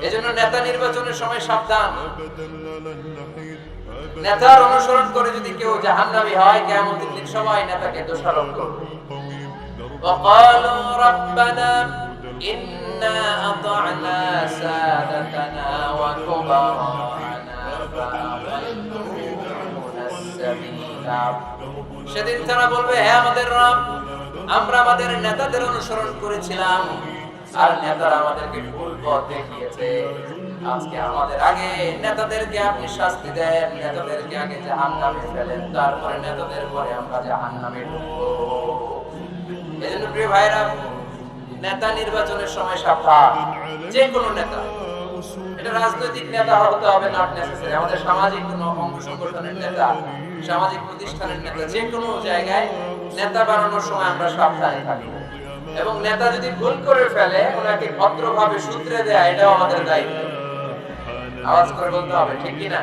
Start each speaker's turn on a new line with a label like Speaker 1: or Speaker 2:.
Speaker 1: এজন্য নেতা নির্বাচনের সময় সাবধান। নেতার অনুসরণ করে যদি কেউ জাহান্নামী হয়, কিয়ামতের দিন সবাই নেতাকে দোষারোপ করবে। وقالوا ربنا إنا أطعنا سادتنا وكبراءنا فأضلونا السبيل। সেদিন তারা বলবে, হে আমাদের রব, আমরা আমাদের নেতাদের অনুসরণ করেছিলাম আর নেতারা আমাদেরকে ভুল পথ দেখিয়েছে। আজকে আমাদের আগে নেতাদেরকে আপনি শাস্তি দেন, নেতাদেরকে আগে জাহান্নামে ফেলেন, তারপরে নেতাদের পরে আমরা জাহান্নামে ঢুকবো। এজন্য প্রিয় ভাইরা, নেতা নির্বাচনের সময় সাবধান। যে কোনো নেতা, এটা রাজনৈতিক নেতা হতে হবে না, আমাদের সামাজিক কোনো অঙ্গ সংগঠনের নেতা, সামাজিক প্রতিষ্ঠানের নেতা, যে কোনো জায়গায় নেতা বানানোর সময় আমরা সাবধানে থাকবো। এবং নেতা যদি ভুল করে ফেলে, ওনাকে ভদ্রভাবে শুধরে দেয়া, এটাও আমাদের দায়িত্ব। আওয়াজ করে বলতে হবে, ঠিক কিনা?